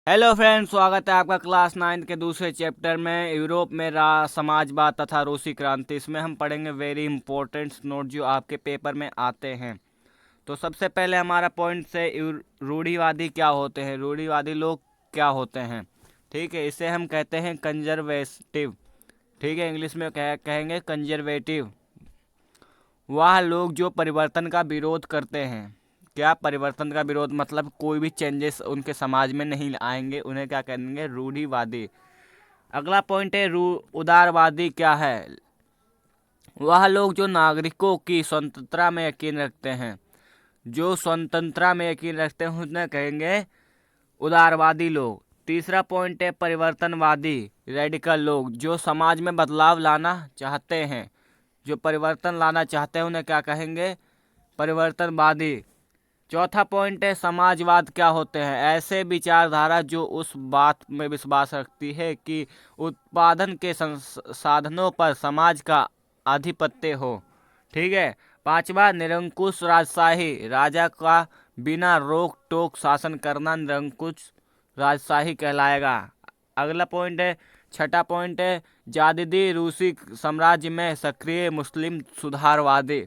Hello friends, स्वागत है आपका क्लास 9 के दूसरे चैप्टर में यूरोप में समाजवाद तथा रूसी क्रांति। इसमें हम पढ़ेंगे वेरी इंपॉर्टेंट नोट जो आपके पेपर में आते हैं। तो सबसे पहले हमारा पॉइंट से रूढ़िवादी क्या होते हैं, रूढ़िवादी लोग क्या होते हैं। ठीक है, इसे हम कहते हैं कंजर्वेटिव। ठीक है, इंग्लिश में कहेंगे कंजर्वेटिव। वह लोग जो परिवर्तन का विरोध करते हैं। क्या परिवर्तन का विरोध मतलब कोई भी चेंजेस उनके समाज में नहीं आएंगे, उन्हें क्या कहेंगे, रूढ़िवादी। अगला पॉइंट है उदारवादी क्या है। वह लोग जो नागरिकों की स्वतंत्रता में यकीन रखते हैं, जो स्वतंत्रता में यकीन रखते हैं उन्हें कहेंगे उदारवादी लोग। तीसरा पॉइंट है परिवर्तनवादी रेडिकल लोग, जो समाज में बदलाव लाना चाहते हैं, जो परिवर्तन लाना चाहते हैं उन्हें क्या कहेंगे, परिवर्तनवादी। चौथा पॉइंट है समाजवाद क्या होते हैं। ऐसे विचारधारा जो उस बात में विश्वास रखती है कि उत्पादन के साधनों पर समाज का आधिपत्य हो। ठीक है। पांचवा निरंकुश राजशाही, राजा का बिना रोक टोक शासन करना निरंकुश राजशाही कहलाएगा। अगला पॉइंट है, छठा पॉइंट है जादीदी रूसी साम्राज्य में सक्रिय मुस्लिम सुधारवादी।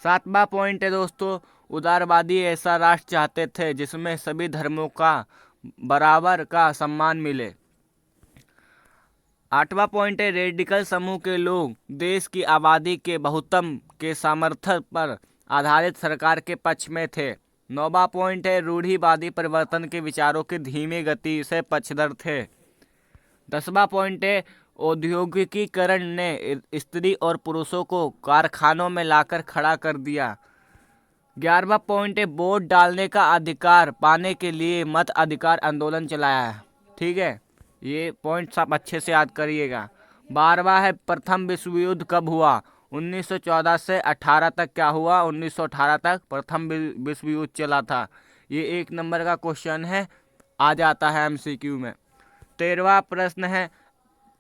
सातवां पॉइंट है दोस्तों, उदारवादी ऐसा राष्ट्र चाहते थे जिसमें सभी धर्मों का बराबर का सम्मान मिले। आठवां पॉइंट है रेडिकल समूह के लोग देश की आबादी के बहुमत के सामर्थ्य पर आधारित सरकार के पक्ष में थे। नौवां पॉइंट है रूढ़िवादी परिवर्तन के विचारों की धीमी गति से पक्षधर थे। 10वां पॉइंट है औद्योगिकीकरण ने स्त्री और पुरुषों को कारखानों में लाकर खड़ा कर दिया। 11वां पॉइंट है वोट डालने का अधिकार पाने के लिए मत अधिकार आंदोलन चलाया। ठीक है, ये पॉइंट्स आप अच्छे से याद करिएगा। 12वां है प्रथम विश्व युद्ध कब हुआ। 1914 से 18 तक क्या हुआ, 1918 तक प्रथम विश्व युद्ध चला था। ये 1 नंबर का क्वेश्चन है, आ जाता है एमसीक्यू में। 13वां प्रश्न है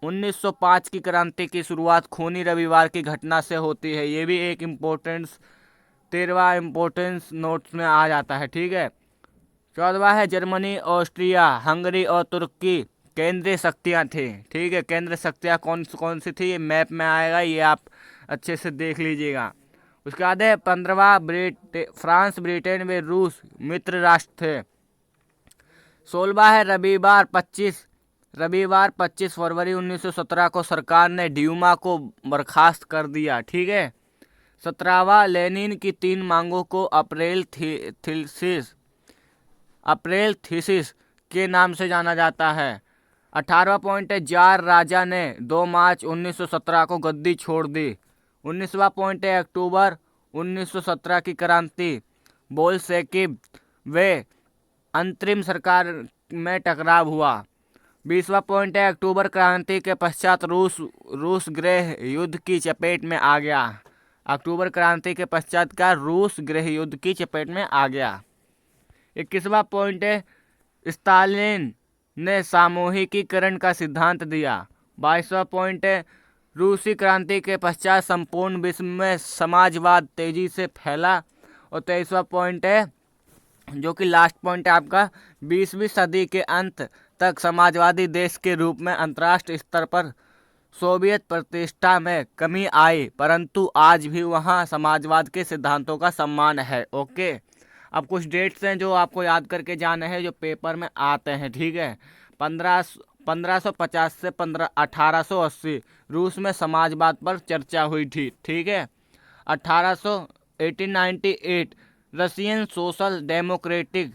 1905 की क्रांति की शुरुआत खूनी रविवार की घटना से होती है। ये भी एक इम्पोर्टेंस 13वां इम्पोर्टेंस नोट्स में आ जाता है। ठीक है। 14वां है जर्मनी, ऑस्ट्रिया, हंगरी और तुर्की केंद्रीय शक्तियां थी। ठीक है, केंद्रीय शक्तियां कौन कौन सी थी, ये मैप में आएगा, ये आप अच्छे से देख लीजिएगा। उसके बाद है 15वां फ्रांस, ब्रिटेन व रूस मित्र राष्ट्र थे। 16वां है रविवार 25 फरवरी 1917 को सरकार ने ड्यूमा को बर्खास्त कर दिया। ठीक है। 17वां लेनिन की 3 मांगों को अप्रैल थीसिस के नाम से जाना जाता है। 18वां पॉइंट है जार राजा ने 2 मार्च 1917 को गद्दी छोड़ दी। 19वां पॉइंट है अक्टूबर 1917 की क्रांति बोल्शेविक वे अंतरिम सरकार में टकराव हुआ। 20वां पॉइंट है अक्टूबर क्रांति के पश्चात रूस गृह युद्ध की चपेट में आ गया। अक्टूबर क्रांति के पश्चात का रूस गृह युद्ध की चपेट में आ गया। 21वां पॉइंट है स्टालिन ने सामूहिकीकरण का सिद्धांत दिया। 22वां पॉइंट है रूसी क्रांति के पश्चात संपूर्ण विश्व में समाजवाद तेजी से फैला। और 23वां पॉइंट है जो कि लास्ट पॉइंट है आपका, 20वीं सदी के अंत तक समाजवादी देश के रूप में अंतर्राष्ट्रीय स्तर पर सोवियत प्रतिष्ठा में कमी आई, परंतु आज भी वहां समाजवाद के सिद्धांतों का सम्मान है। ओके, अब कुछ डेट्स हैं जो आपको याद करके जाने हैं, जो पेपर में आते हैं। ठीक है। 1550 से 1880 रूस में समाजवाद पर चर्चा हुई थी। ठीक है। 1898 Russian social democratic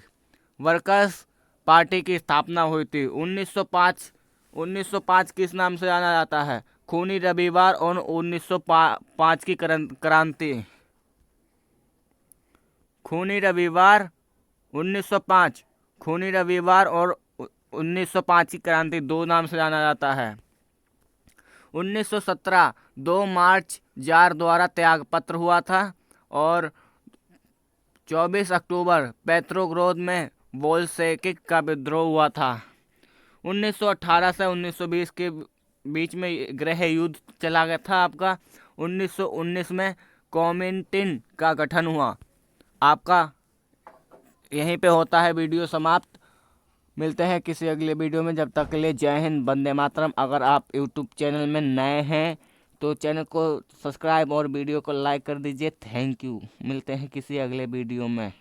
workers party की स्थापना हुई थी। 1905 किस नाम से जाना जाता है, खूनी रविवार और 1905 की क्रांति। खूनी रविवार 1905, खूनी रविवार और 1905 की क्रांति 2 नाम से जाना जाता है। 1917 2 मार्च जार द्वारा त्यागपत्र हुआ था। और 24 अक्टूबर पेट्रोग्राद में बोल्शेविक का विद्रोह हुआ था। 1918 से 1920 के बीच में गृह युद्ध चला गया था आपका। 1919 में कॉमिंटिन का गठन हुआ। आपका यहीं पे होता है वीडियो समाप्त। मिलते हैं किसी अगले वीडियो में, जब तक के लिए जय हिंद, वंदे मातरम। अगर आप यूट्यूब चैनल में नए हैं तो चैनल को सब्सक्राइब और वीडियो को लाइक कर दीजिए। Thank you. मिलते हैं किसी अगले वीडियो में।